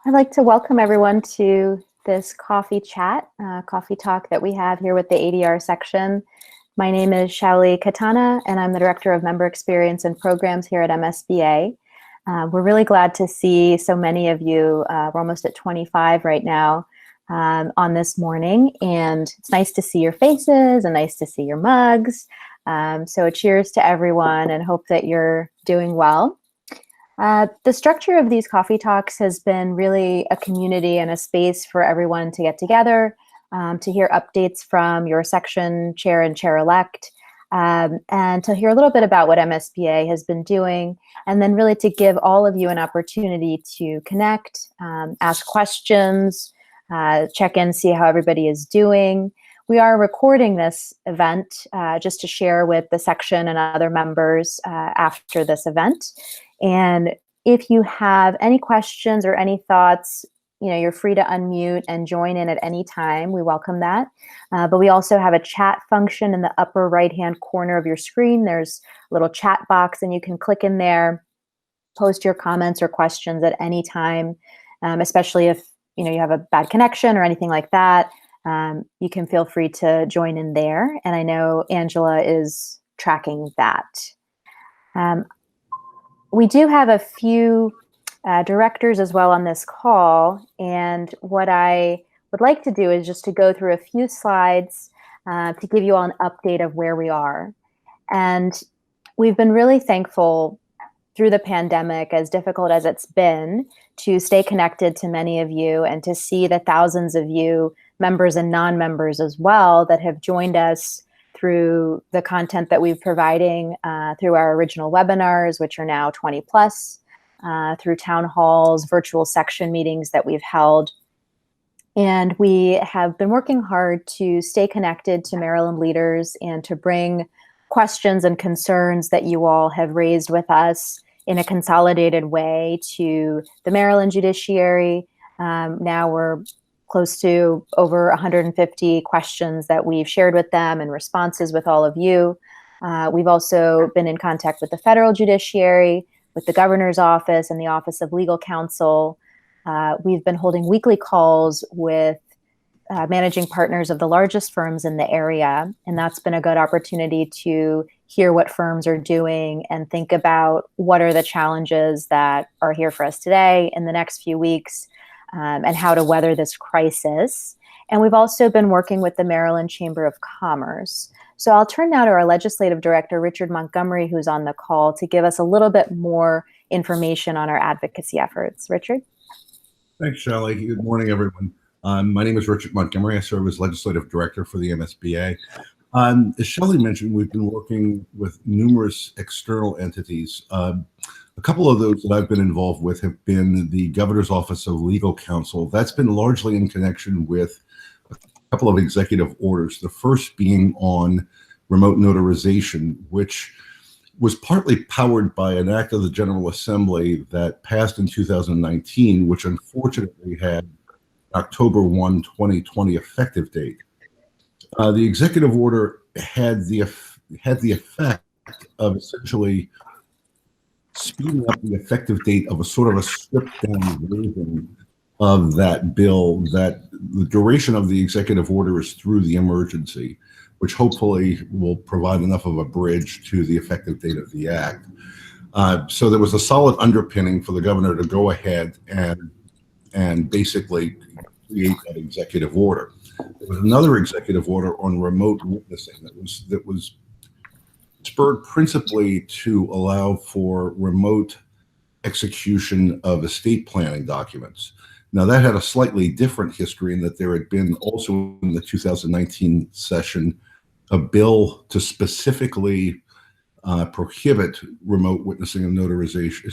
I'd like to welcome everyone to this coffee chat, coffee talk that we have here with the ADR section. My name is Jolie Katana, and I'm the Director of Member Experience and Programs here at MSBA. We're really glad to see so many of you. We're almost at 25 right now on this morning, and it's nice to see your faces and nice to see your mugs. So cheers to everyone, and hope that you're doing well. The structure of these coffee talks has been really a community and a space for everyone to get together, to hear updates from your section chair and chair-elect, and to hear a little bit about what MSBA has been doing, and then really to give all of you an opportunity to connect, ask questions, check in, see how everybody is doing. We are recording this event just to share with the section and other members after this event. And if you have any questions or any thoughts, you're free to unmute and join in at any time. We welcome that. But we also have a chat function in the upper right-hand corner of your screen. There's a little chat box, and you can click in there, post your comments or questions at any time, especially if you have a bad connection or anything like that. You can feel free to join in there. And I know Angela is tracking that. We do have a few directors as well on this call, and what I would like to do is just to go through a few slides to give you all an update of where we are. And we've been really thankful through the pandemic, as difficult as it's been, to stay connected to many of you and to see the thousands of you, members and non-members as well, that have joined us through the content that we're providing through our original webinars, which are now 20 plus, through town halls, virtual section meetings that we've held. And we have been working hard to stay connected to Maryland leaders and to bring questions and concerns that you all have raised with us in a consolidated way to the Maryland judiciary. Now we're close to over 150 questions that we've shared with them and responses with all of you. We've also been in contact with the federal judiciary, with the governor's office and the Office of Legal Counsel. We've been holding weekly calls with managing partners of the largest firms in the area, and that's been a good opportunity to hear what firms are doing and think about what are the challenges that are here for us today in the next few weeks, and how to weather this crisis. And we've also been working with the Maryland Chamber of Commerce. So I'll turn now to our Legislative Director, Richard Montgomery, who's on the call, to give us a little bit more information on our advocacy efforts. Richard? Thanks, Jolie. Good morning, everyone. My name is Richard Montgomery. I serve as Legislative Director for the MSBA. As Jolie mentioned, we've been working with numerous external entities. A couple of those that I've been involved with have been the Governor's Office of Legal Counsel. That's been largely in connection with a couple of executive orders, the first being on remote notarization, which was partly powered by an act of the General Assembly that passed in 2019, which unfortunately had October 1, 2020 effective date. The executive order had the effect of essentially speeding up the effective date of a sort of a stripped down version of that bill, that the duration of the executive order is through the emergency, which hopefully will provide enough of a bridge to the effective date of the act. So there was a solid underpinning for the governor to go ahead and basically create that executive order. There was another executive order on remote witnessing that was spurred principally to allow for remote execution of estate planning documents. Now, that had a slightly different history in that there had been also in the 2019 session a bill to specifically prohibit remote witnessing of notarization,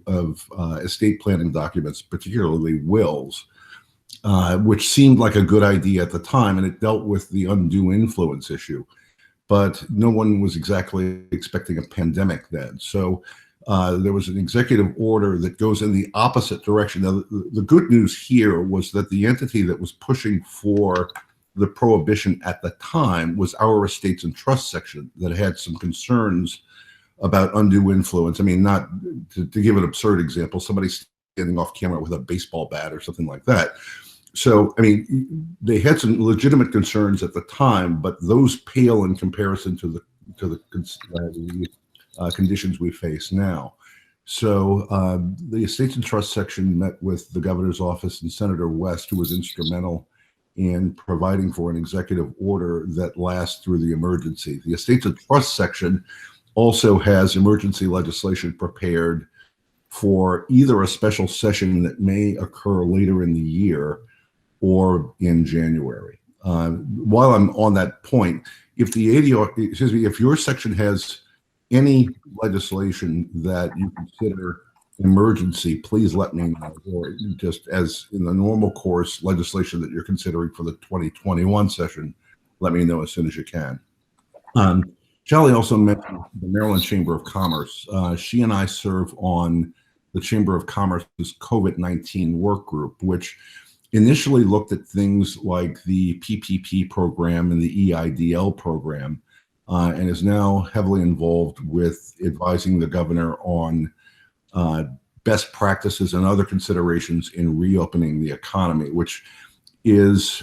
of estate planning documents, particularly wills, which seemed like a good idea at the time, and it dealt with the undue influence issue. But no one was exactly expecting a pandemic then. So there was an executive order that goes in the opposite direction. Now, the good news here was that the entity that was pushing for the prohibition at the time was our Estates and Trust section that had some concerns about undue influence. I mean, not to give an absurd example, somebody standing off camera with a baseball bat or something like that. So, I mean, they had some legitimate concerns at the time, but those pale in comparison to the conditions we face now. So the Estates and Trust section met with the governor's office and Senator West, who was instrumental in providing for an executive order that lasts through the emergency. The Estates and Trust section also has emergency legislation prepared for either a special session that may occur later in the year or in January. While I'm on that point, if the ADR, excuse me, if your section has any legislation that you consider emergency, please let me know, or just as in the normal course legislation that you're considering for the 2021 session, let me know as soon as you can. Jolie also mentioned the Maryland Chamber of Commerce. She and I serve on the Chamber of Commerce's COVID-19 work group, which initially looked at things like the PPP program and the EIDL program, and is now heavily involved with advising the governor on best practices and other considerations in reopening the economy, which is,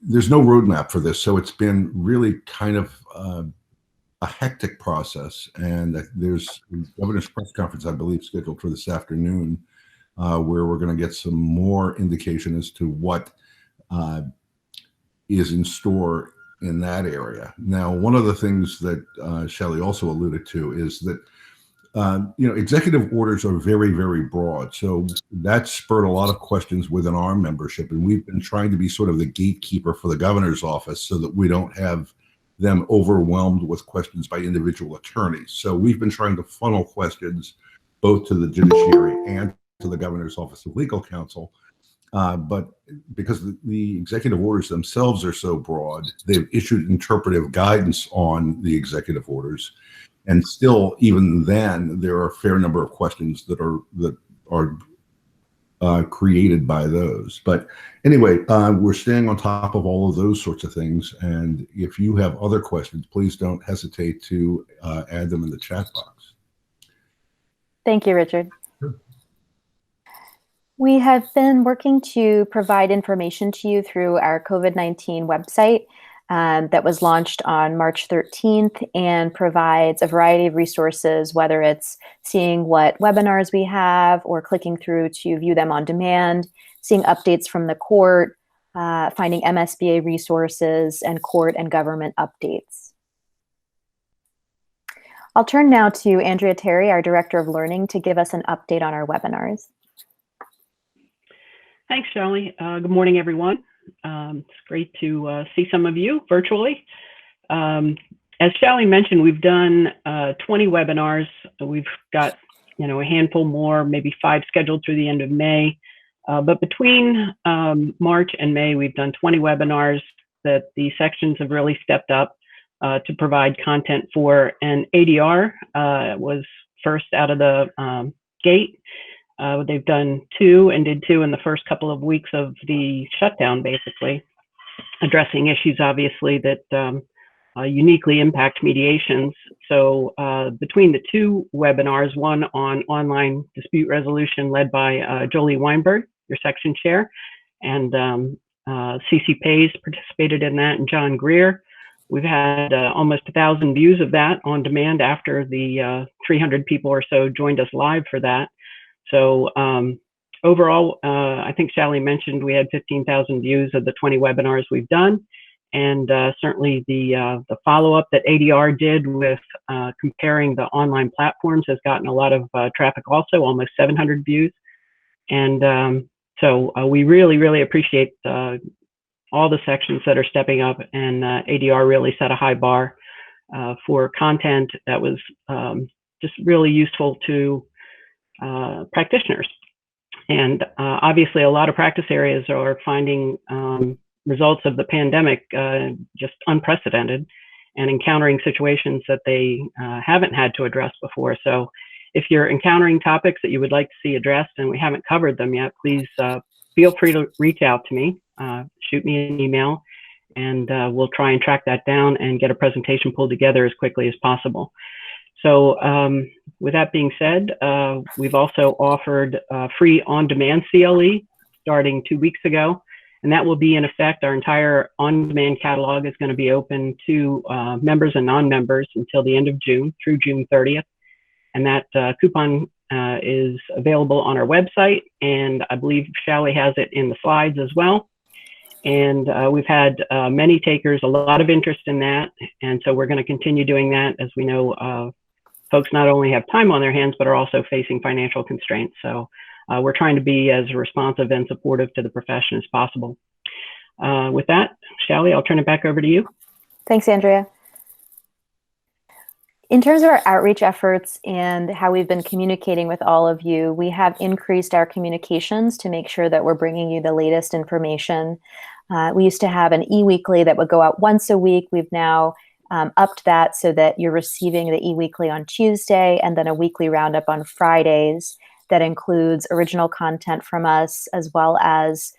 there's no roadmap for this. So it's been really kind of a hectic process. And there's a governor's press conference, I believe, scheduled for this afternoon, where we're going to get some more indication as to what is in store in that area. Now, one of the things that Shelley also alluded to is that executive orders are very, very broad. So that spurred a lot of questions within our membership, and we've been trying to be sort of the gatekeeper for the governor's office so that we don't have them overwhelmed with questions by individual attorneys. So we've been trying to funnel questions both to the judiciary and to the governor's office of legal counsel. But because the executive orders themselves are so broad, they've issued interpretive guidance on the executive orders. And still, even then, there are a fair number of questions that are created by those. But anyway, we're staying on top of all of those sorts of things. And if you have other questions, please don't hesitate to add them in the chat box. Thank you, Richard. Sure. We have been working to provide information to you through our COVID-19 website that was launched on March 13th and provides a variety of resources, whether it's seeing what webinars we have or clicking through to view them on demand, seeing updates from the court, finding MSBA resources, and court and government updates. I'll turn now to Andrea Terry, our Director of Learning, to give us an update on our webinars. Thanks, Jolie. Good morning, everyone. It's great to see some of you virtually. As Jolie mentioned, we've done 20 webinars. We've got a handful more, maybe 5 scheduled through the end of May. But between March and May, we've done 20 webinars that the sections have really stepped up to provide content for. And ADR was first out of the gate. They've done 2 and did 2 in the first couple of weeks of the shutdown, basically, addressing issues, obviously, that uniquely impact mediations. So between the 2 webinars, one on online dispute resolution led by Jolie Weinberg, your section chair, and CC Pays participated in that, and John Greer. We've had almost 1,000 views of that on demand after the 300 people or so joined us live for that. So overall, I think Sally mentioned we had 15,000 views of the 20 webinars we've done. And certainly the follow-up that ADR did with comparing the online platforms has gotten a lot of traffic also, almost 700 views. And so we really, really appreciate all the sections that are stepping up, and ADR really set a high bar for content that was just really useful to practitioners. And obviously a lot of practice areas are finding results of the pandemic just unprecedented and encountering situations that they haven't had to address before. So if you're encountering topics that you would like to see addressed and we haven't covered them yet, please feel free to reach out to me, shoot me an email, and we'll try and track that down and get a presentation pulled together as quickly as possible. So with that being said, we've also offered free on-demand CLE starting 2 weeks ago, and that will be in effect. Our entire on-demand catalog is going to be open to members and non-members until the end of June, through June 30th. And that coupon is available on our website, and I believe Shally has it in the slides as well. And we've had many takers, a lot of interest in that, and so we're going to continue doing that, as we know folks not only have time on their hands, but are also facing financial constraints. So we're trying to be as responsive and supportive to the profession as possible. With that, Shally, I'll turn it back over to you. Thanks, Andrea. In terms of our outreach efforts and how we've been communicating with all of you, we have increased our communications to make sure that we're bringing you the latest information. We used to have an e-weekly that would go out once a week. We've now upped that so that you're receiving the e-weekly on Tuesday and then a weekly roundup on Fridays that includes original content from us, as well as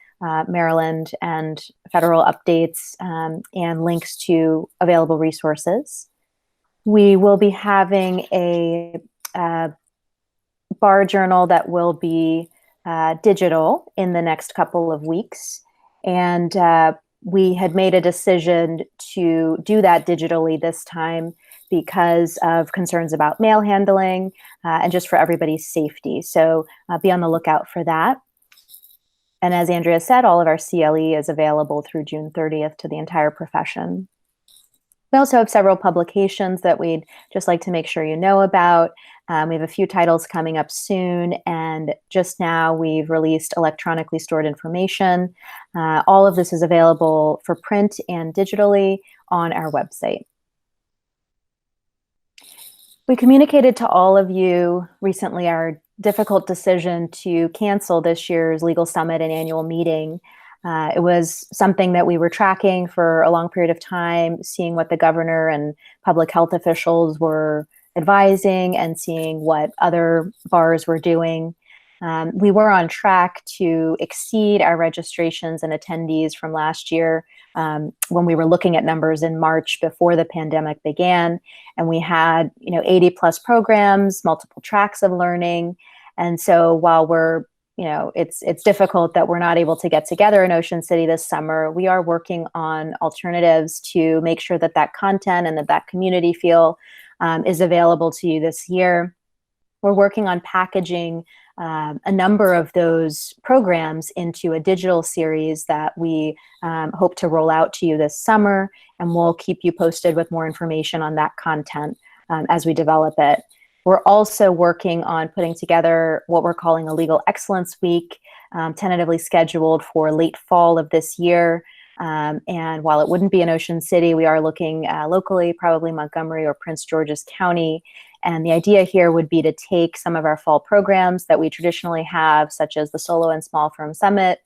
Maryland and federal updates and links to available resources. We will be having a bar journal that will be digital in the next couple of weeks. And we had made a decision to do that digitally this time because of concerns about mail handling and just for everybody's safety. So be on the lookout for that. And as Andrea said, all of our CLE is available through June 30th to the entire profession. We also have several publications that we'd just like to make sure you know about. We have a few titles coming up soon, and just now we've released electronically stored information. All of this is available for print and digitally on our website. We communicated to all of you recently our difficult decision to cancel this year's Legal Summit and annual meeting. It was something that we were tracking for a long period of time, seeing what the governor and public health officials were advising and seeing what other bars were doing. We were on track to exceed our registrations and attendees from last year when we were looking at numbers in March before the pandemic began. And we had 80 plus programs, multiple tracks of learning. And so while we're it's difficult that we're not able to get together in Ocean City this summer, we are working on alternatives to make sure that that content and that community feel is available to you this year. We're working on packaging a number of those programs into a digital series that we hope to roll out to you this summer, and we'll keep you posted with more information on that content as we develop it. We're also working on putting together what we're calling a Legal Excellence Week, tentatively scheduled for late fall of this year. And while it wouldn't be in Ocean City, we are looking locally, probably Montgomery or Prince George's County. And the idea here would be to take some of our fall programs that we traditionally have, such as the Solo and Small Firm Summit,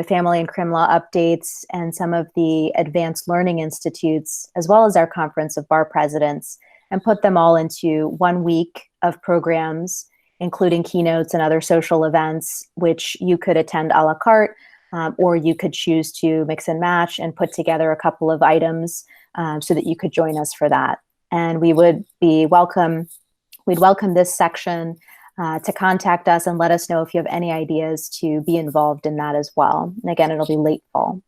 Family and Crim Law updates, and some of the Advanced Learning Institutes, as well as our Conference of Bar Presidents, and put them all into 1 week of programs, including keynotes and other social events, which you could attend a la carte, or you could choose to mix and match and put together a couple of items so that you could join us for that. And we'd welcome this section to contact us and let us know if you have any ideas to be involved in that as well. And again, it'll be late fall.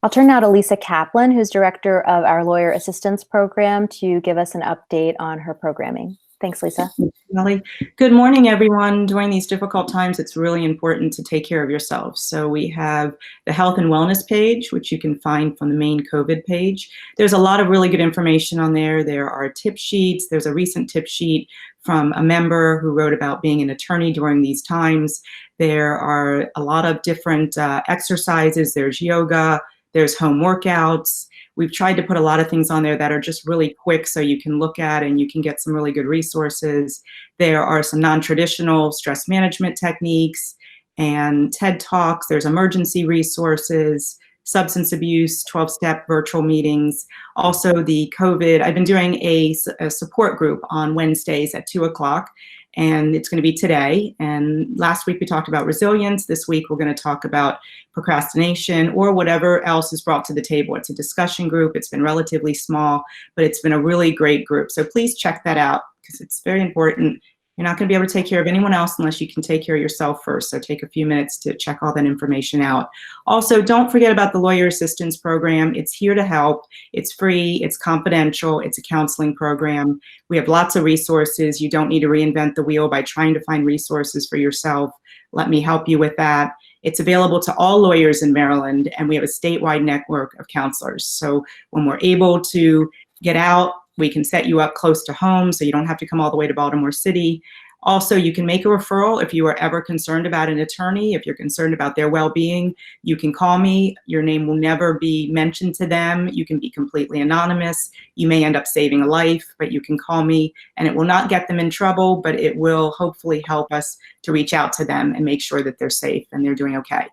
I'll turn now to Lisa Kaplan, who's director of our Lawyer Assistance Program, to give us an update on her programming. Thanks, Lisa. Molly. Good morning, everyone. During these difficult times, it's really important to take care of yourselves. So we have the health and wellness page, which you can find from the main COVID page. There's a lot of really good information on there. There are tip sheets. There's a recent tip sheet from a member who wrote about being an attorney during these times. There are a lot of different exercises. There's yoga. There's home workouts. We've tried to put a lot of things on there that are just really quick so you can look at and you can get some really good resources. There are some non-traditional stress management techniques and TED Talks. There's emergency resources, substance abuse, 12-step virtual meetings. Also the COVID, I've been doing a support group on Wednesdays at 2 o'clock. and it's going to be today. And last week we talked about resilience. This week we're going to talk about procrastination or whatever else is brought to the table. It's a discussion group. It's been relatively small, but it's been a really great group. So please check that out because it's very important. You're not going to be able to take care of anyone else unless you can take care of yourself first. So take a few minutes to check all that information out. Also, don't forget about the Lawyer Assistance Program. It's here to help. It's free. It's confidential. It's a counseling program. We have lots of resources. You don't need to reinvent the wheel by trying to find resources for yourself. Let me help you with that. It's available to all lawyers in Maryland, and we have a statewide network of counselors. So when we're able to get out, we can set you up close to home so you don't have to come all the way to Baltimore City. Also, you can make a referral if you are ever concerned about an attorney. If you're concerned about their well-being, you can call me. Your name will never be mentioned to them. You can be completely anonymous. You may end up saving a life, but you can call me, and it will not get them in trouble, but it will hopefully help us to reach out to them and make sure that they're safe and they're doing okay.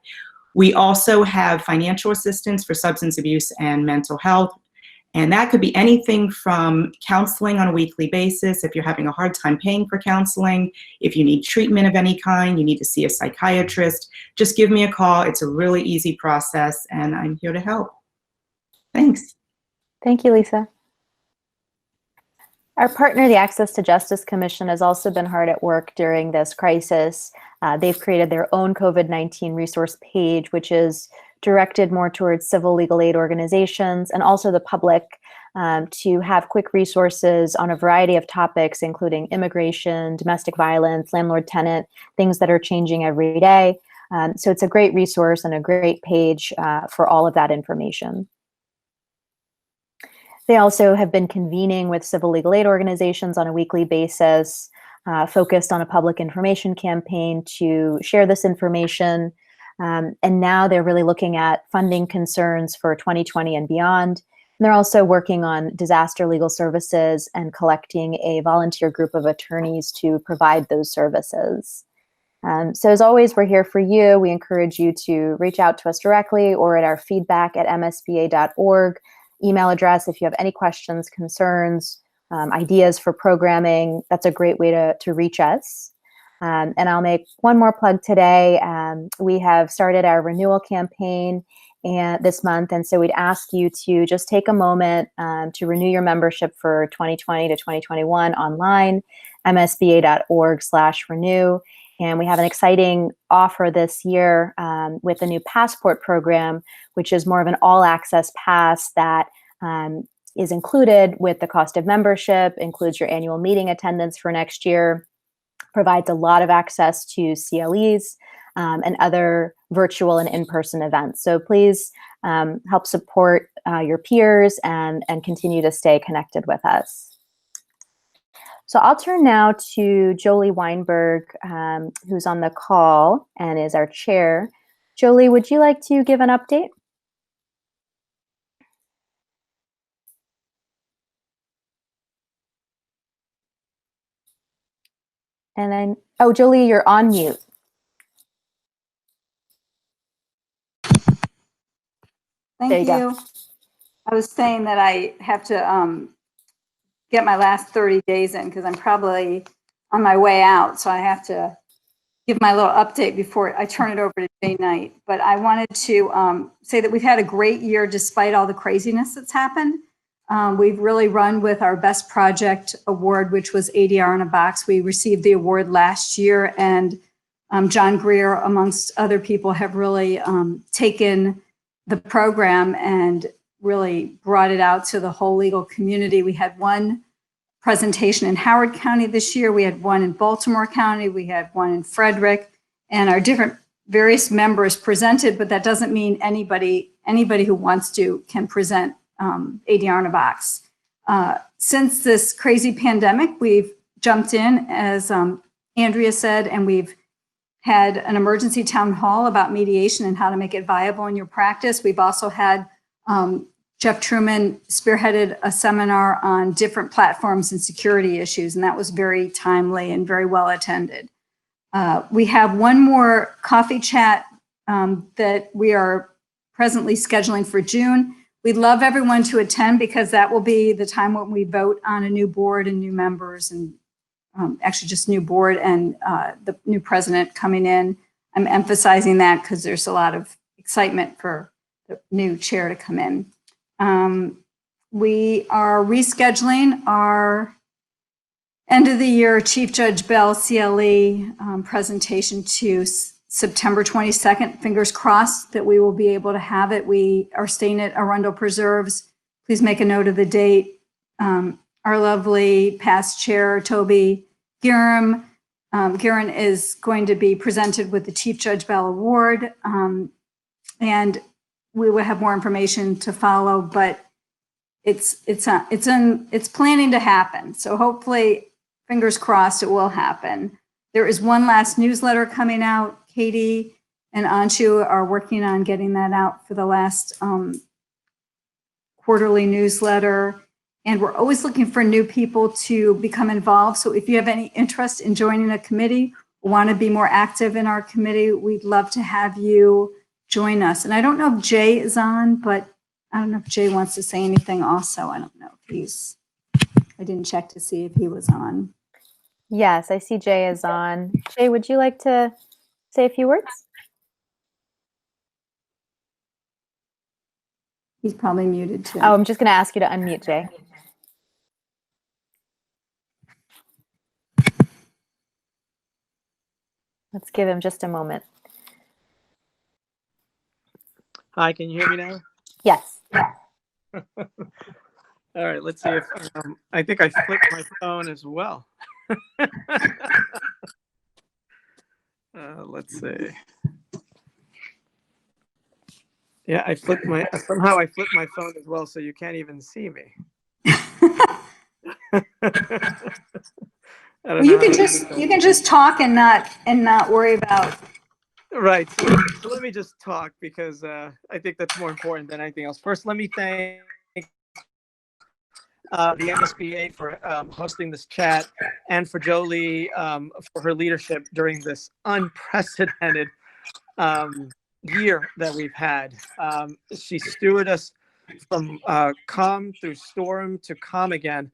We also have financial assistance for substance abuse and mental health. And that could be anything from counseling on a weekly basis, if you're having a hard time paying for counseling, if you need treatment of any kind, you need to see a psychiatrist, just give me a call. It's a really easy process, and I'm here to help. Thanks. Thank you, Lisa. Our partner, the Access to Justice Commission, has also been hard at work during this crisis. They've created their own COVID-19 resource page, which is directed more towards civil legal aid organizations and also the public to have quick resources on a variety of topics, including immigration, domestic violence, landlord-tenant, things that are changing every day. So it's a great resource and a great page for all of that information. They also have been convening with civil legal aid organizations on a weekly basis, focused on a public information campaign to share this information. And now they're really looking at funding concerns for 2020 and beyond. And they're also working on disaster legal services and collecting a volunteer group of attorneys to provide those services. So as always, we're here for you. We encourage you to reach out to us directly or at our feedback@msba.org email address if you have any questions, concerns, ideas for programming. That's a great way to reach us. And I'll make one more plug today. We have started our renewal campaign this month, and so we'd ask you to just take a moment to renew your membership for 2020 to 2021 online, msba.org/renew. And we have an exciting offer this year with the new passport program, which is more of an all-access pass that is included with the cost of membership, includes your annual meeting attendance for next year, provides a lot of access to CLEs and other virtual and in-person events. So please help support your peers and continue to stay connected with us. So I'll turn now to Jolie Weinberg, who's on the call and is our chair. Jolie, would you like to give an update? And then, oh, Jolie, you're on mute. Thank you. I was saying that I have to get my last 30 days in because I'm probably on my way out. So I have to give my little update before I turn it over to Jay Knight. But I wanted to say that we've had a great year despite all the craziness that's happened. We've really run with our Best Project Award, which was ADR in a Box. We received the award last year, and John Greer, amongst other people, have really taken the program and really brought it out to the whole legal community. We had one presentation in Howard County this year. We had one in Baltimore County. We had one in Frederick, and our different various members presented, but that doesn't mean anybody who wants to can present ADR in a Box. Since this crazy pandemic, we've jumped in, as Andrea said, and we've had an emergency town hall about mediation and how to make it viable in your practice. We've also had Jeff Truman spearheaded a seminar on different platforms and security issues, and that was very timely and very well attended. We have one more coffee chat that we are presently scheduling for June. We'd love everyone to attend because that will be the time when we vote on a new board and new members and actually just new board and the new president coming in. I'm emphasizing that because there's a lot of excitement for the new chair to come in. We are rescheduling our end of the year Chief Judge Bell CLE presentation to September 22nd. Fingers crossed that we will be able to have it. We are staying at Arundel Preserves. Please make a note of the date. Our lovely past chair, Toby Guerin, is going to be presented with the Chief Judge Bell Award. And we will have more information to follow, but it's planning to happen. So hopefully, fingers crossed, it will happen. There is one last newsletter coming out. Katie and Anshu are working on getting that out for the last quarterly newsletter. And we're always looking for new people to become involved. So if you have any interest in joining a committee, or want to be more active in our committee, we'd love to have you join us. And I don't know if Jay is on, but I don't know if Jay wants to say anything also. I don't know if I didn't check to see if he was on. Yes, I see Jay is on. Jay, would you like to say a few words? He's probably muted too. Oh, I'm just going to ask you to unmute, Jay. Let's give him just a moment. Hi, can you hear me now? Yes. All right, let's see if I think I flipped my phone as well. Let's see. Yeah, somehow I flipped my phone as well, so you can't even see me. Well, you can just talk and not worry about. Right. So let me just talk because I think that's more important than anything else. First, let me thank the MSBA for hosting this chat, and for Jolie for her leadership during this unprecedented year that we've had. She stewarded us from calm through storm to calm again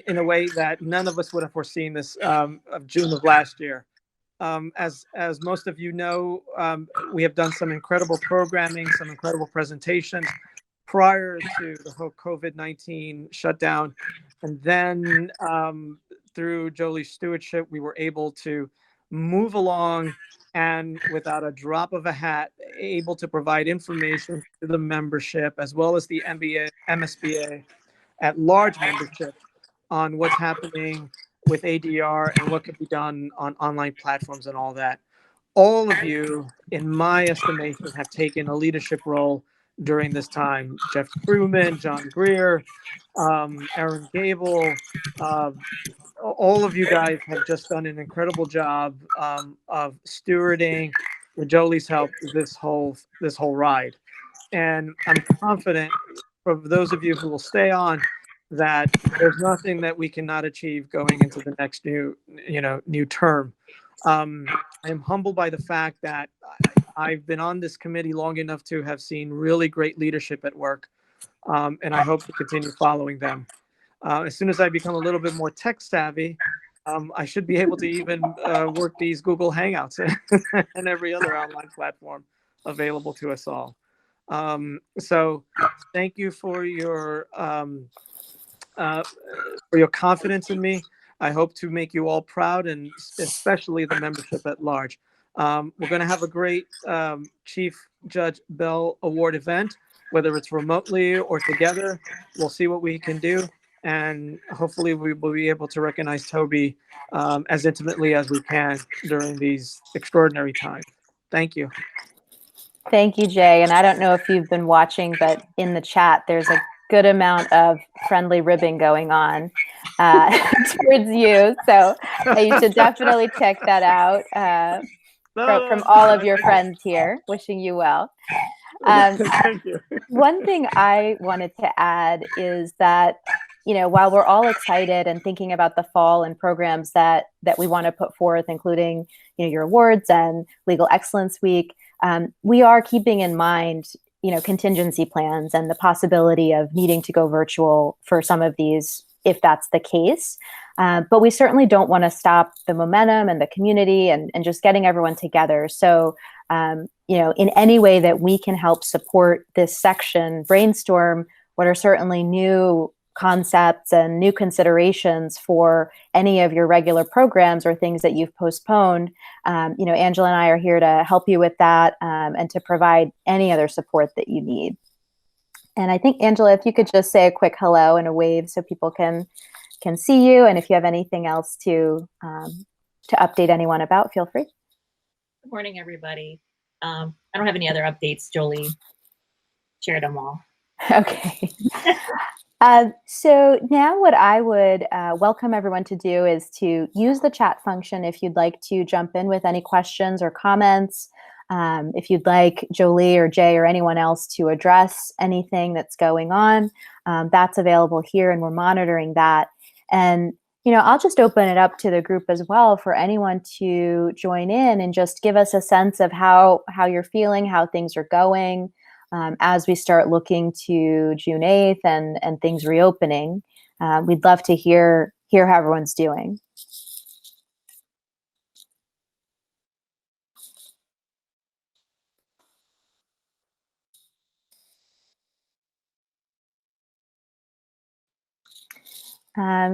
in a way that none of us would have foreseen this of June of last year. As most of you know, we have done some incredible programming, some incredible presentations prior to the whole COVID-19 shutdown. And then through Jolie's stewardship, we were able to move along and without a drop of a hat, able to provide information to the membership as well as the MSBA at large membership on what's happening with ADR and what could be done on online platforms and all that. All of you, in my estimation, have taken a leadership role during this time. Jeff Truman, John Greer, Aaron Gable, all of you guys have just done an incredible job of stewarding, with Jolie's help, this whole ride. And I'm confident, for those of you who will stay on, that there's nothing that we cannot achieve going into the next new term. I am humbled by the fact that I've been on this committee long enough to have seen really great leadership at work, and I hope to continue following them. As soon as I become a little bit more tech savvy, I should be able to even work these Google Hangouts and every other online platform available to us all. So thank you for your confidence in me. I hope to make you all proud, and especially the membership at large. We're going to have a great Chief Judge Bell Award event, whether it's remotely or together. We'll see what we can do. And hopefully we will be able to recognize Toby as intimately as we can during these extraordinary times. Thank you. Thank you, Jay. And I don't know if you've been watching, but in the chat, there's a good amount of friendly ribbing going on towards you. So you should definitely check that out from all of your friends here. Wishing you well. Thank you. One thing I wanted to add is that, while we're all excited and thinking about the fall and programs that we want to put forth, including, your awards and Legal Excellence Week, we are keeping in mind, contingency plans and the possibility of needing to go virtual for some of these if that's the case. But we certainly don't want to stop the momentum and the community and just getting everyone together. So, in any way that we can help support this section, brainstorm what are certainly new concepts and new considerations for any of your regular programs or things that you've postponed. Angela and I are here to help you with that and to provide any other support that you need. And I think, Angela, if you could just say a quick hello and a wave so people can see you, and if you have anything else to update anyone about, feel free. Good morning, everybody. I don't have any other updates. Jolie shared them all. Okay. So now what I would welcome everyone to do is to use the chat function if you'd like to jump in with any questions or comments. If you'd like Jolie or Jay or anyone else to address anything that's going on, that's available here, and we're monitoring that. And I'll just open it up to the group as well for anyone to join in and just give us a sense of how you're feeling, how things are going as we start looking to June 8th and things reopening. We'd love to hear how everyone's doing.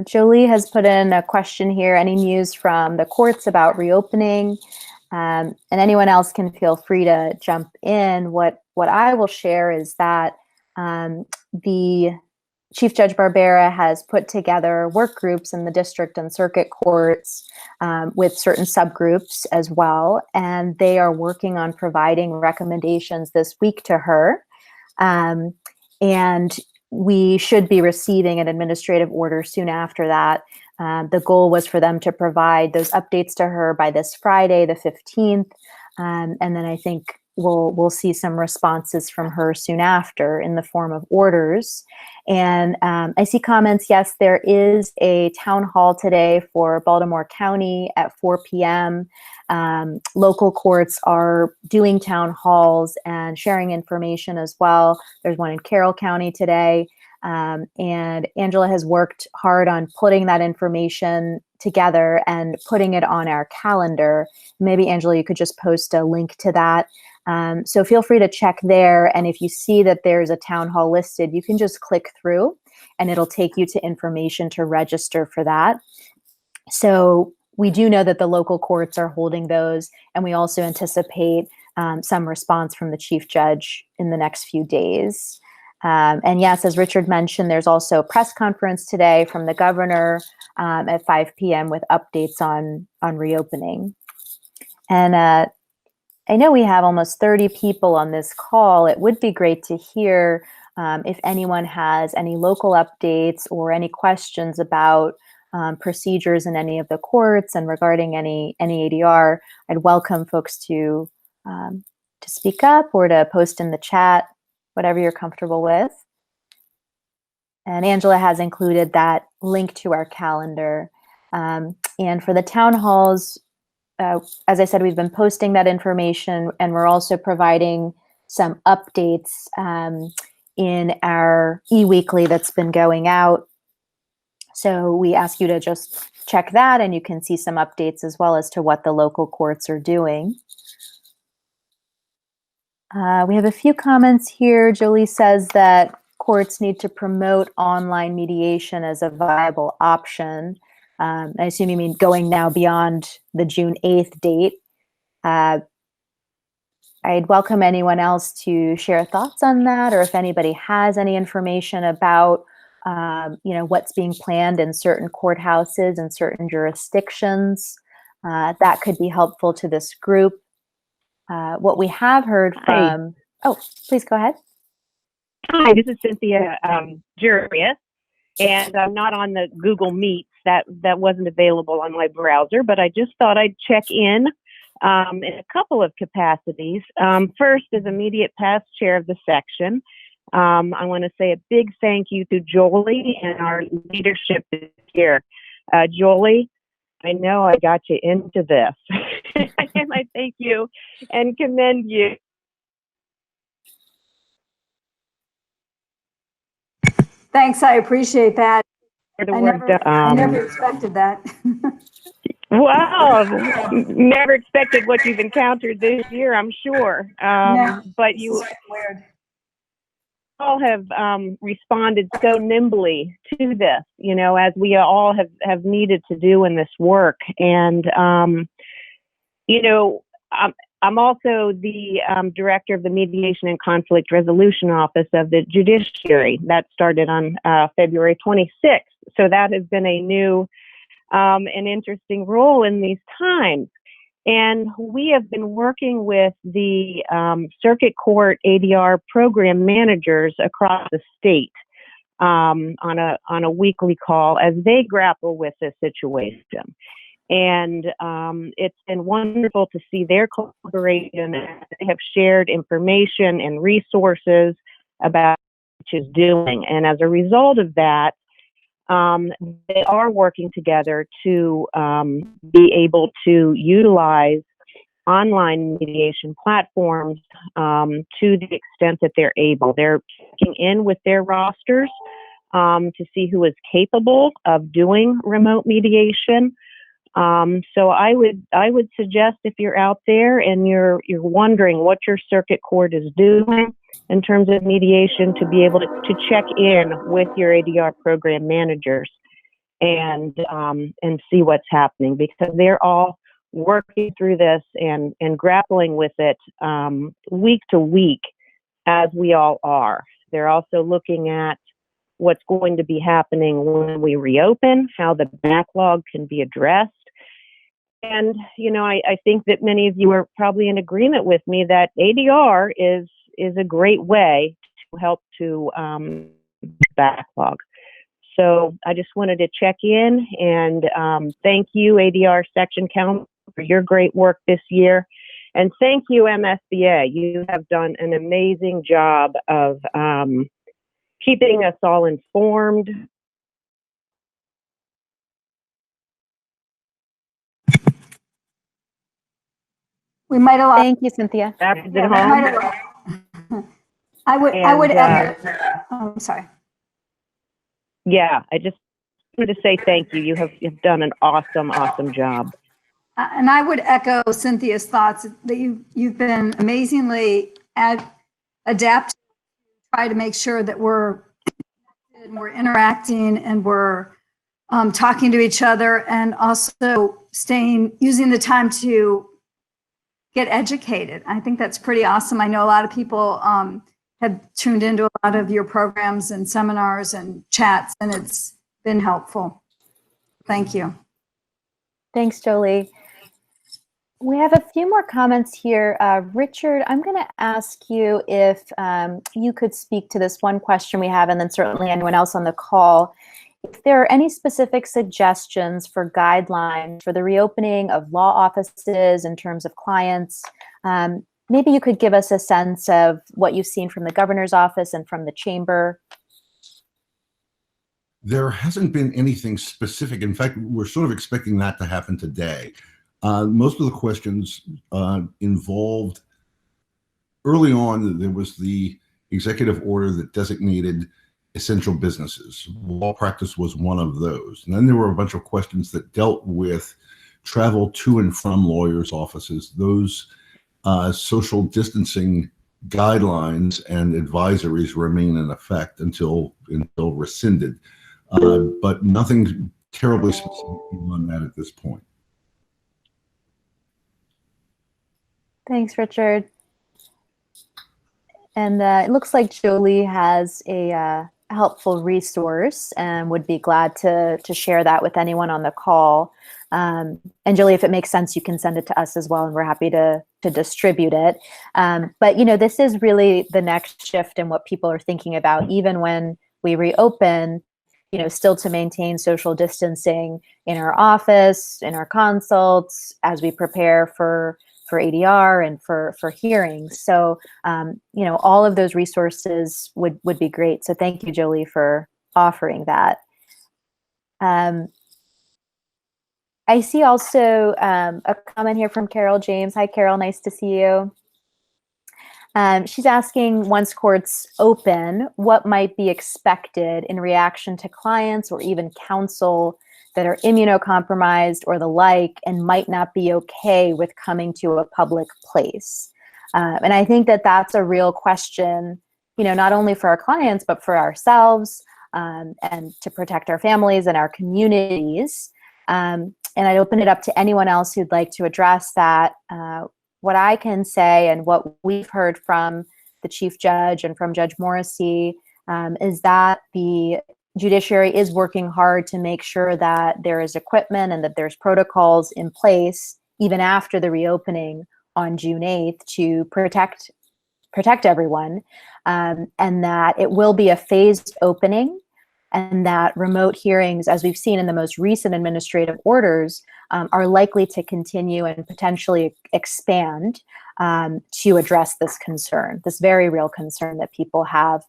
Jolie has put in a question here. Any news from the courts about reopening? And anyone else can feel free to jump in. What I will share is that the Chief Judge Barbera has put together work groups in the district and circuit courts with certain subgroups as well. And they are working on providing recommendations this week to her. And we should be receiving an administrative order soon after that. The goal was for them to provide those updates to her by this Friday, the 15th. And then I think we'll see some responses from her soon after in the form of orders. And I see comments. Yes, there is a town hall today for Baltimore County at 4 p.m. Local courts are doing town halls and sharing information as well. There's one in Carroll County today. And Angela has worked hard on putting that information together and putting it on our calendar. Maybe, Angela, you could just post a link to that. So feel free to check there. And if you see that there's a town hall listed, you can just click through and it'll take you to information to register for that. So we do know that the local courts are holding those, and we also anticipate some response from the chief judge in the next few days. And yes, as Richard mentioned, there's also a press conference today from the governor at 5 p.m. with updates on reopening. And I know we have almost 30 people on this call. It would be great to hear if anyone has any local updates or any questions about procedures in any of the courts and regarding any ADR. I'd welcome folks to speak up or to post in the chat, whatever you're comfortable with. And Angela has included that link to our calendar. And for the town halls, as I said, we've been posting that information, and we're also providing some updates in our e-weekly that's been going out. So we ask you to just check that, and you can see some updates as well as to what the local courts are doing. We have a few comments here. Jolie says that courts need to promote online mediation as a viable option. I assume you mean going now beyond the June 8th date. I'd welcome anyone else to share thoughts on that, or if anybody has any information about what's being planned in certain courthouses and certain jurisdictions. That could be helpful to this group. What we have heard from, oh, please go ahead. Hi, this is Cynthia Jurius, and I'm not on the Google Meets. That wasn't available on my browser, but I just thought I'd check in a couple of capacities. First, as immediate past chair of the section, I want to say a big thank you to Jolie and our leadership here. Jolie, I know I got you into this, and I thank you and commend you. Thanks, I appreciate that. for the I work done. I never expected that. Wow, never expected what you've encountered this year, I'm sure. No, But this you is weird. all have responded so nimbly to this, you know, as we all have needed to do in this work. And, you know, I'm also the director of the Mediation and Conflict Resolution Office of the Judiciary. That started on February 26th. So that has been a new and interesting role in these times. And we have been working with the circuit court ADR program managers across the state on a weekly call as they grapple with this situation. And it's been wonderful to see their collaboration. They have shared information and resources about what each is doing. And as a result of that, they are working together to be able to utilize online mediation platforms to the extent that they're able. They're checking in with their rosters to see who is capable of doing remote mediation. So I would suggest, if you're out there and you're wondering what your circuit court is doing in terms of mediation, to be able to check in with your ADR program managers and see what's happening, because they're all working through this and grappling with it week to week, as we all are. They're also looking at what's going to be happening when we reopen, how the backlog can be addressed. And, you know, I think that many of you are probably in agreement with me that ADR is a great way to help to backlog. So I just wanted to check in and thank you, ADR Section Council, for your great work this year. And thank you, MSBA. You have done an amazing job of keeping us all informed. We might have lost. Thank you, Cynthia. At Yeah, we home. might have lost. I would echo. Oh, I'm sorry. Yeah, I just wanted to say thank you. You have done an awesome job. And I would echo Cynthia's thoughts that you've been amazingly adapted to try to make sure that we're interacting and we're talking to each other, and also using the time to get educated. I think that's pretty awesome. I know a lot of people have tuned into a lot of your programs and seminars and chats, and it's been helpful. Thank you. Thanks, Jolie. We have a few more comments here. Richard, I'm going to ask you if you could speak to this one question we have, and then certainly anyone else on the call. If there are any specific suggestions for guidelines for the reopening of law offices in terms of clients, maybe you could give us a sense of what you've seen from the governor's office and from the chamber. There hasn't been anything specific. In fact, we're sort of expecting that to happen today. Most of the questions involved, early on, there was the executive order that designated essential businesses. Law practice was one of those. And then there were a bunch of questions that dealt with travel to and from lawyers' offices. Those social distancing guidelines and advisories remain in effect until rescinded. But nothing terribly specific on that at this point. Thanks, Richard. And it looks like Jolie has a helpful resource and would be glad to share that with anyone on the call. And Jolie, if it makes sense, you can send it to us as well, and we're happy to distribute it. But, you know, this is really the next shift in what people are thinking about, even when we reopen, you know, still to maintain social distancing in our office, in our consults, as we prepare for ADR and for hearings. So, you know, all of those resources would be great. So thank you, Jolie, for offering that. I see also a comment here from Carol James. Hi, Carol. Nice to see you. She's asking, once courts open, what might be expected in reaction to clients or even counsel that are immunocompromised or the like and might not be okay with coming to a public place. And I think that that's a real question, not only for our clients, but for ourselves, and to protect our families and our communities. And I'd open it up to anyone else who'd like to address that. What I can say and what we've heard from the Chief Judge and from Judge Morrissey is that the judiciary is working hard to make sure that there is equipment and that there's protocols in place even after the reopening on June 8th to protect everyone, and that it will be a phased opening, and that remote hearings, as we've seen in the most recent administrative orders, are likely to continue and potentially expand to address this concern, this very real concern that people have.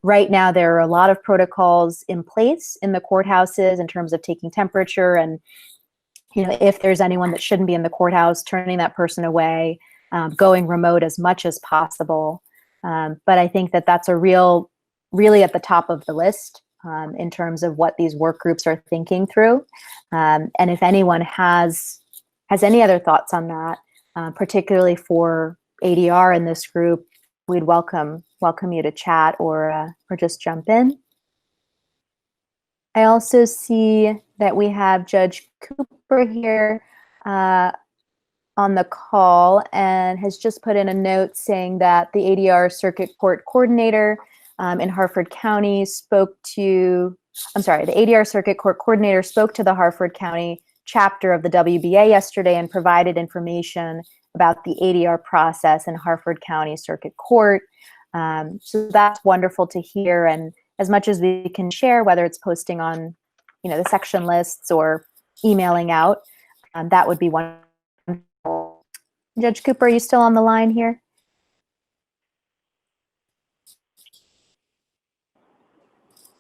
Right now, there are a lot of protocols in place in the courthouses in terms of taking temperature and, if there's anyone that shouldn't be in the courthouse, turning that person away, going remote as much as possible. But I think that that's really at the top of the list in terms of what these work groups are thinking through. And if anyone has any other thoughts on that, particularly for ADR in this group, we'd welcome you to chat or just jump in. I also see that we have Judge Cooper here on the call and has just put in a note saying that the ADR Circuit Court Coordinator in Harford County the ADR Circuit Court Coordinator spoke to the Harford County chapter of the WBA yesterday and provided information about the ADR process in Harford County Circuit Court. So that's wonderful to hear. And as much as we can share, whether it's posting on, the section lists or emailing out, that would be wonderful. Judge Cooper, are you still on the line here?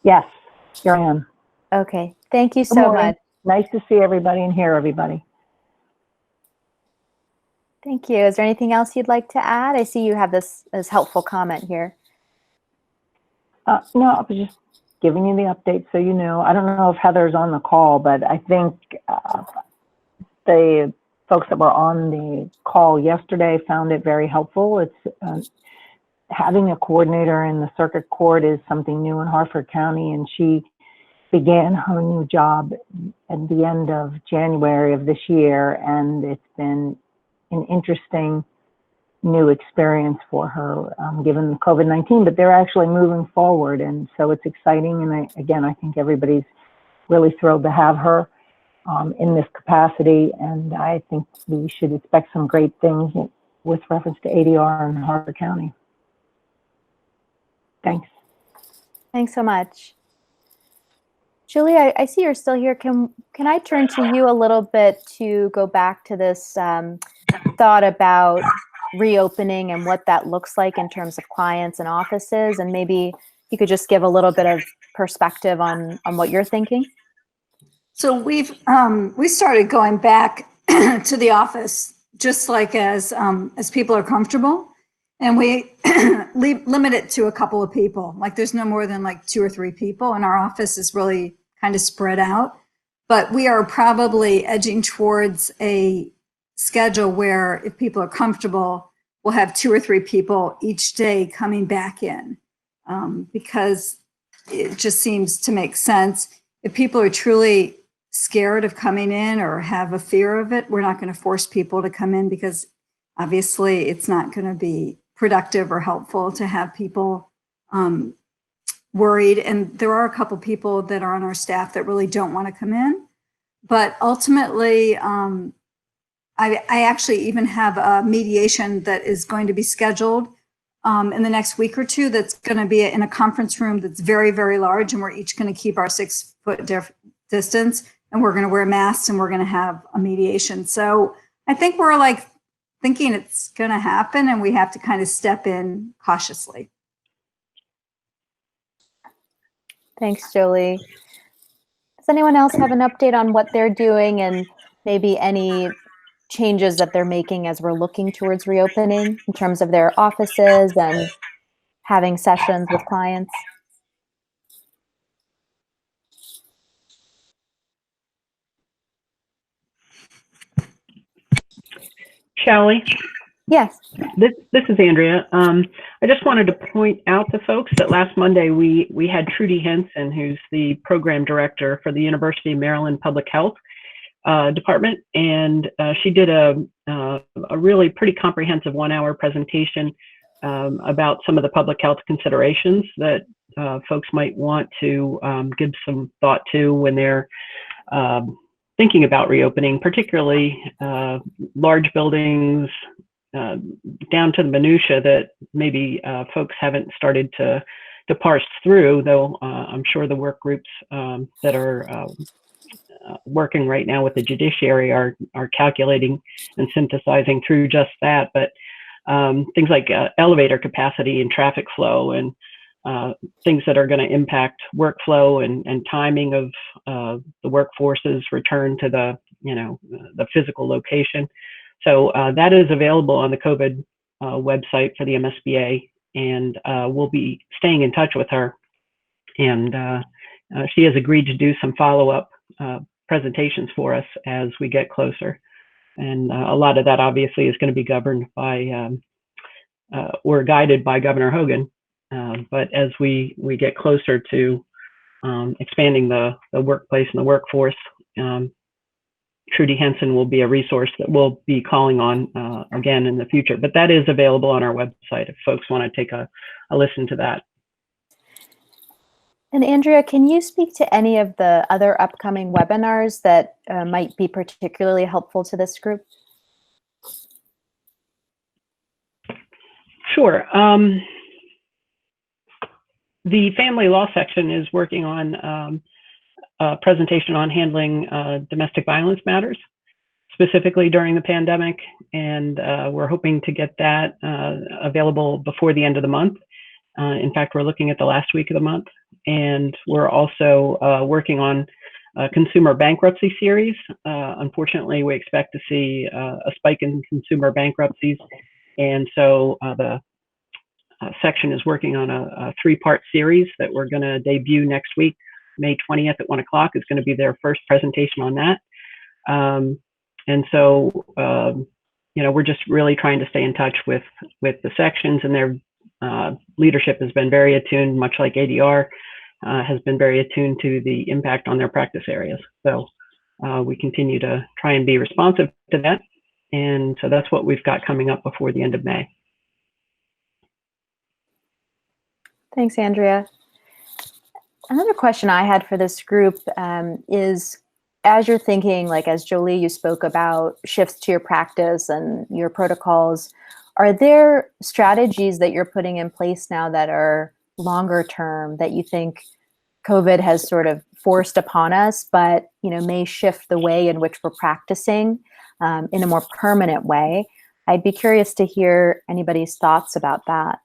Yes, here I am. Okay, thank you Good so morning. much. Nice to see everybody and hear everybody. Thank you. Is there anything else you'd like to add? I see you have this helpful comment here. No, I was just giving you the update so you know. I don't know if Heather's on the call, but I think the folks that were on the call yesterday found it very helpful. It's having a coordinator in the circuit court is something new in Harford County, and she began her new job at the end of January of this year, and it's been an interesting new experience for her, given the COVID-19, but they're actually moving forward, and so it's exciting. And I think everybody's really thrilled to have her in this capacity, and I think we should expect some great things with reference to ADR in Harford County. Thanks. Thanks so much. Julie, I see you're still here. Can I turn to you a little bit to go back to this thought about reopening and what that looks like in terms of clients and offices, and maybe you could just give a little bit of perspective on what you're thinking? So we started going back to the office just like as people are comfortable, and we limit it to a couple of people. Like there's no more than like 2 or 3 people, and our office is really kind of spread out. But we are probably edging towards a schedule where if people are comfortable, we'll have 2 or 3 people each day coming back in, because it just seems to make sense. If people are truly scared of coming in or have a fear of it, we're not going to force people to come in, because obviously it's not going to be productive or helpful to have people worried. And there are a couple people that are on our staff that really don't want to come in. But ultimately, I actually even have a mediation that is going to be scheduled in the next week or 2 that's going to be in a conference room that's very, very large, and we're each going to keep our 6-foot distance, and we're going to wear masks, and we're going to have a mediation. So I think we're like thinking it's going to happen, and we have to kind of step in cautiously. Thanks, Jolie. Does anyone else have an update on what they're doing and maybe any changes that they're making as we're looking towards reopening in terms of their offices and having sessions with clients? Shelley, Yes. this is Andrea. I just wanted to point out to folks that last Monday we had Trudy Henson, who's the program director for the University of Maryland Public Health Department, and she did a really pretty comprehensive 1-hour presentation about some of the public health considerations that folks might want to give some thought to when they're thinking about reopening, particularly large buildings, down to the minutia that maybe folks haven't started to parse through, though I'm sure the work groups that are working right now with the judiciary are calculating and synthesizing through just that. But things like elevator capacity and traffic flow and things that are going to impact workflow and timing of the workforce's return to the physical location. So that is available on the COVID website for the MSBA, and we'll be staying in touch with her. And she has agreed to do some follow-up presentations for us as we get closer. And a lot of that obviously is going to be governed by or guided by Governor Hogan. But as we get closer to expanding the workplace and the workforce, Trudy Henson will be a resource that we'll be calling on again in the future. But that is available on our website if folks want to take a listen to that. And Andrea, can you speak to any of the other upcoming webinars that might be particularly helpful to this group? Sure. The family law section is working on a presentation on handling domestic violence matters, specifically during the pandemic. And we're hoping to get that available before the end of the month. In fact, we're looking at the last week of the month. And we're also working on a consumer bankruptcy series. Unfortunately, we expect to see a spike in consumer bankruptcies. And so the section is working on a 3-part series that we're going to debut next week. May 20th at 1 o'clock is going to be their first presentation on that. And so, we're just really trying to stay in touch with the sections, and their leadership has been very attuned, much like ADR has been very attuned to the impact on their practice areas. So we continue to try and be responsive to that. And so that's what we've got coming up before the end of May. Thanks, Andrea. Another question I had for this group is, as you're thinking, like as Jolie, you spoke about shifts to your practice and your protocols, are there strategies that you're putting in place now that are longer term that you think COVID has sort of forced upon us, but may shift the way in which we're practicing in a more permanent way? I'd be curious to hear anybody's thoughts about that.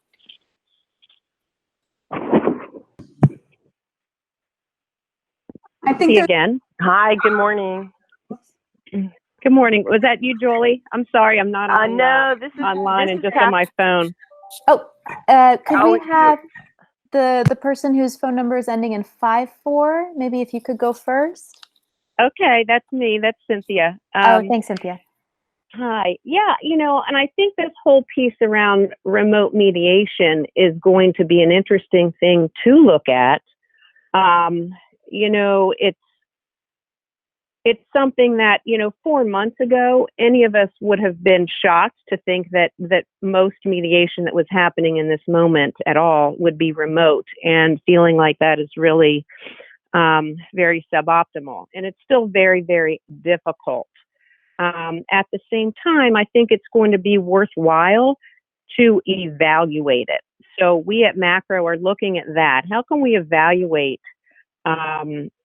I think again. Hi, good morning. Good morning. Was that you, Jolie? I'm sorry, I'm not on, no, this is online this and is just on my phone. Oh, could we have the person whose phone number is ending in 54? Maybe if you could go first. Okay, that's me. That's Cynthia. Thanks, Cynthia. Hi. Yeah, and I think this whole piece around remote mediation is going to be an interesting thing to look at. It's something that, 4 months ago, any of us would have been shocked to think that most mediation that was happening in this moment at all would be remote, and feeling like that is really very suboptimal. And it's still very, very difficult. At the same time, I think it's going to be worthwhile to evaluate it. So we at Macro are looking at that. How can we evaluate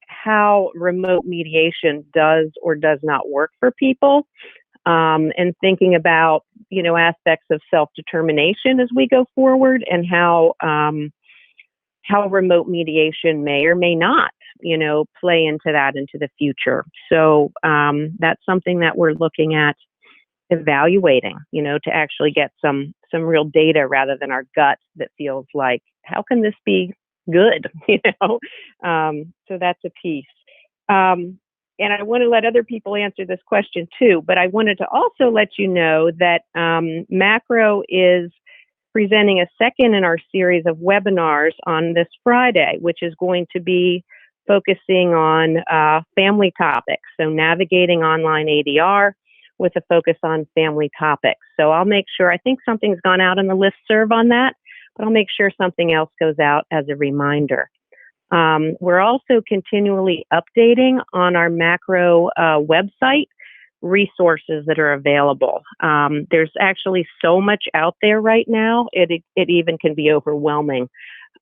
how remote mediation does or does not work for people, and thinking about, aspects of self-determination as we go forward, and how remote mediation may or may not, play into that into the future. So that's something that we're looking at evaluating, to actually get some real data rather than our gut that feels like, how can this be good? So that's a piece. And I want to let other people answer this question too, but I wanted to also let you know that Macro is presenting a second in our series of webinars on this Friday, which is going to be focusing on family topics. So navigating online ADR with a focus on family topics. So I'll make sure, I think something's gone out on the listserv on that, but I'll make sure something else goes out as a reminder. We're also continually updating on our Macro website resources that are available. There's actually so much out there right now, it even can be overwhelming.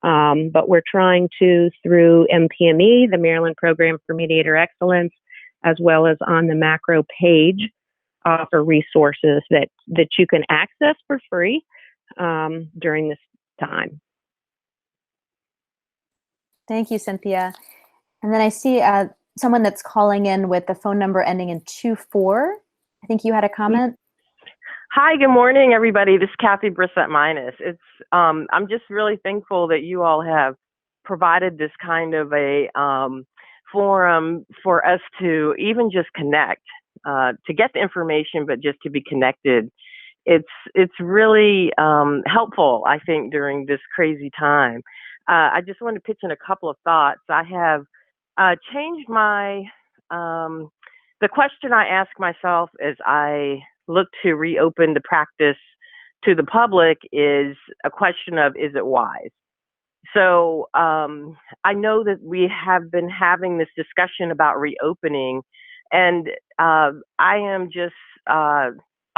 But we're trying to, through MPME, the Maryland Program for Mediator Excellence, as well as on the Macro page, offer resources that you can access for free during this time. Thank you, Cynthia. And then I see someone that's calling in with the phone number ending in 24. I think you had a comment. Hi, good morning, everybody. This is Kathy Brissett Minus. I'm just really thankful that you all have provided this kind of a forum for us to even just connect, to get the information, but just to be connected. It's really helpful, I think, during this crazy time. I just want to pitch in a couple of thoughts. I have changed my, the question I ask myself as I look to reopen the practice to the public is a question of, is it wise? So I know that we have been having this discussion about reopening, and I am just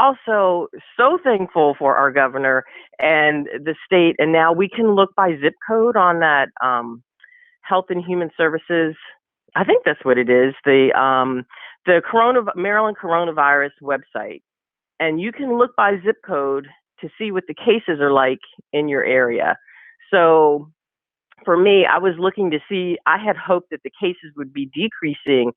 also so thankful for our governor and the state. And now we can look by zip code on that Health and Human Services. I think that's what it is. The Maryland coronavirus website. And you can look by zip code to see what the cases are like in your area. So for me, I was looking to see, I had hoped that the cases would be decreasing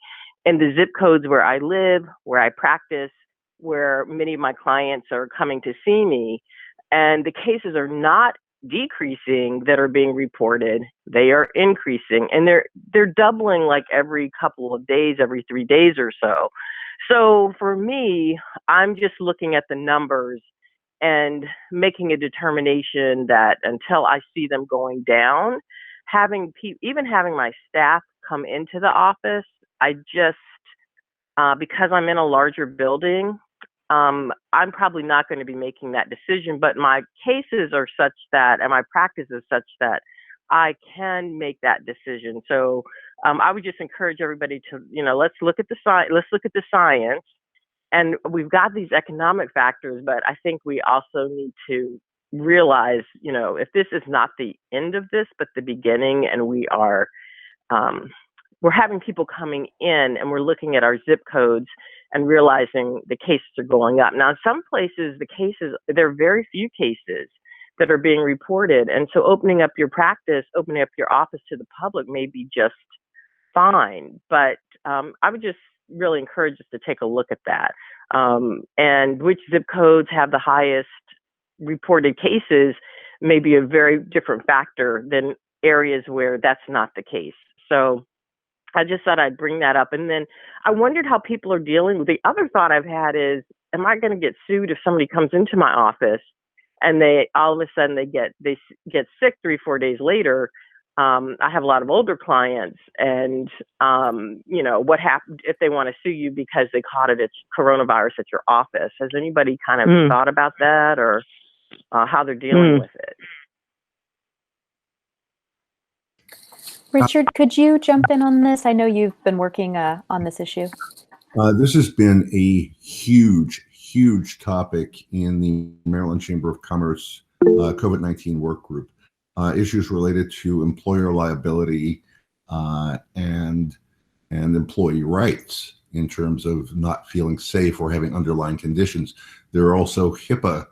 in the zip codes where I live, where I practice, where many of my clients are coming to see me. And the cases are not decreasing that are being reported. They are increasing, and they're doubling like every couple of days, every 3 days or so. So for me, I'm just looking at the numbers and making a determination that until I see them going down, even having my staff come into the office, I just, because I'm in a larger building, I'm probably not going to be making that decision, but my cases are such that, and my practice is such that I can make that decision. So I would just encourage everybody to, let's look at the science, and we've got these economic factors, but I think we also need to realize, if this is not the end of this, but the beginning, and we're having people coming in and we're looking at our zip codes and realizing the cases are going up. Now, in some places, there are very few cases that are being reported. And so opening up your practice, opening up your office to the public may be just fine. But I would just really encourage us to take a look at that. And which zip codes have the highest reported cases may be a very different factor than areas where that's not the case. So I just thought I'd bring that up. And then I wondered how people are dealing with the other thought I've had is, am I going to get sued if somebody comes into my office and they all of a sudden they get sick 3-4 days later? I have a lot of older clients, and what happened if they want to sue you because they caught it's coronavirus at your office? Has anybody kind of thought about that, or how they're dealing with it? Richard, could you jump in on this? I know you've been working on this issue. This has been a huge topic in the Maryland Chamber of Commerce COVID-19 work group. Issues related to employer liability and employee rights in terms of not feeling safe or having underlying conditions. There are also HIPAA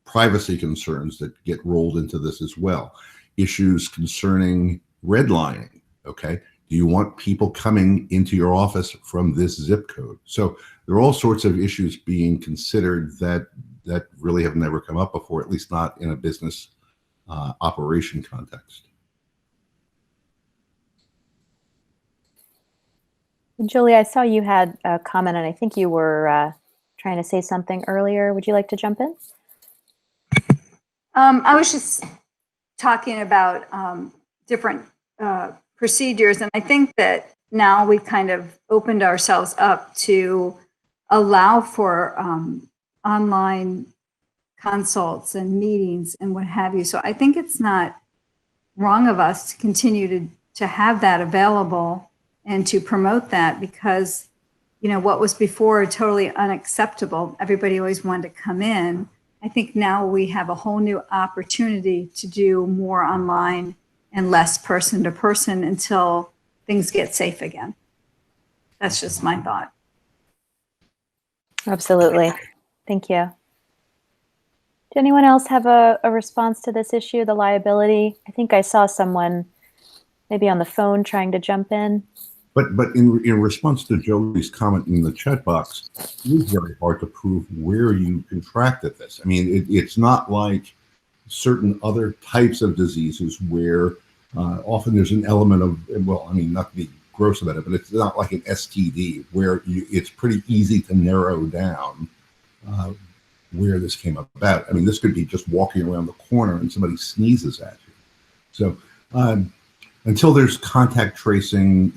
privacy concerns that get rolled into this as well. Issues concerning redlining, okay? Do you want people coming into your office from this zip code? So there are all sorts of issues being considered that really have never come up before, at least not in a business operation context. Jolie, I saw you had a comment, and I think you were trying to say something earlier. Would you like to jump in? I was just talking about different procedures, and I think that now we've kind of opened ourselves up to allow for online consults and meetings and what have you. So I think it's not wrong of us to continue to have that available and to promote that, because, you know, what was before totally unacceptable, everybody always wanted to come in. I think now we have a whole new opportunity to do more online and less person to person until things get safe again. That's just my thought. Absolutely. Thank you. Did anyone else have a response to this issue, the liability? I think I saw someone maybe on the phone trying to jump in. But in response to Jolie's comment in the chat box, it is very hard to prove where you contracted this. I mean, it's not like certain other types of diseases where often there's an element of, well, I mean, not to be gross about it, but it's not like an STD where it's pretty easy to narrow down where this came about. I mean, this could be just walking around the corner and somebody sneezes at you. So until there's contact tracing,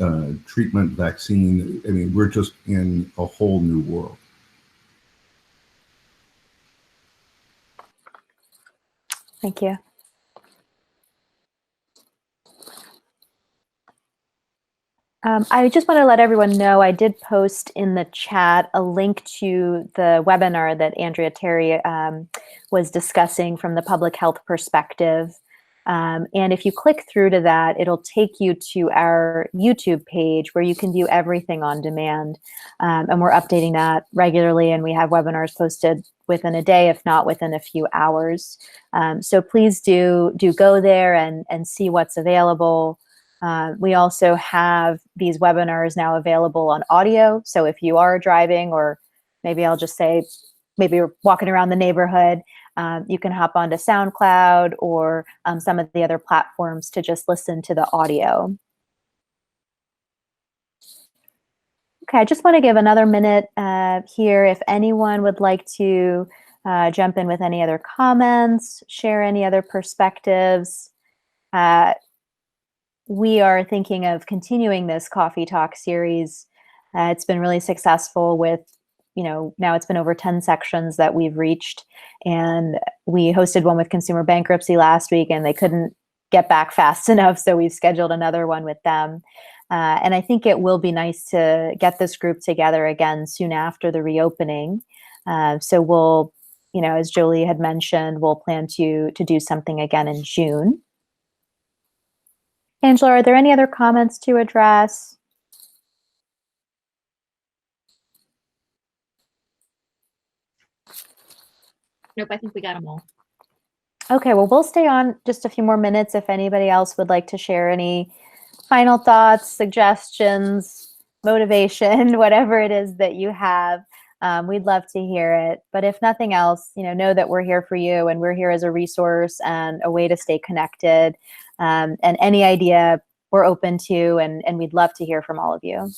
treatment, vaccine, I mean, we're just in a whole new world. Thank you. I just want to let everyone know I did post in the chat a link to the webinar that Andrea Terry was discussing from the public health perspective. And if you click through to that, it'll take you to our YouTube page where you can view everything on demand. And we're updating that regularly, and we have webinars posted within a day, if not within a few hours. So please do go there and see what's available. We also have these webinars now available on audio. So if you are driving, or maybe I'll just say, maybe you're walking around the neighborhood, you can hop onto SoundCloud or some of the other platforms to just listen to the audio. Okay, I just want to give another minute here if anyone would like to jump in with any other comments, share any other perspectives. We are thinking of continuing this Coffee Talk series. It's been really successful with, you know, now it's been over 10 sections that we've reached. And we hosted one with consumer bankruptcy last week, and they couldn't get back fast enough. So we've scheduled another one with them. And I think it will be nice to get this group together again soon after the reopening. So we'll, you know, as Jolie had mentioned, we'll plan to do something again in June. Angela, are there any other comments to address? Nope, I think we got them all. Okay, well, we'll stay on just a few more minutes if anybody else would like to share any final thoughts, suggestions, motivation, whatever it is that you have. We'd love to hear it. But if nothing else, you know that we're here for you, and we're here as a resource and a way to stay connected. And any idea we're open to, and we'd love to hear from all of you.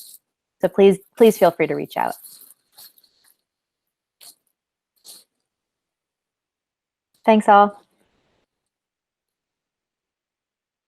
So please feel free to reach out. Thanks all.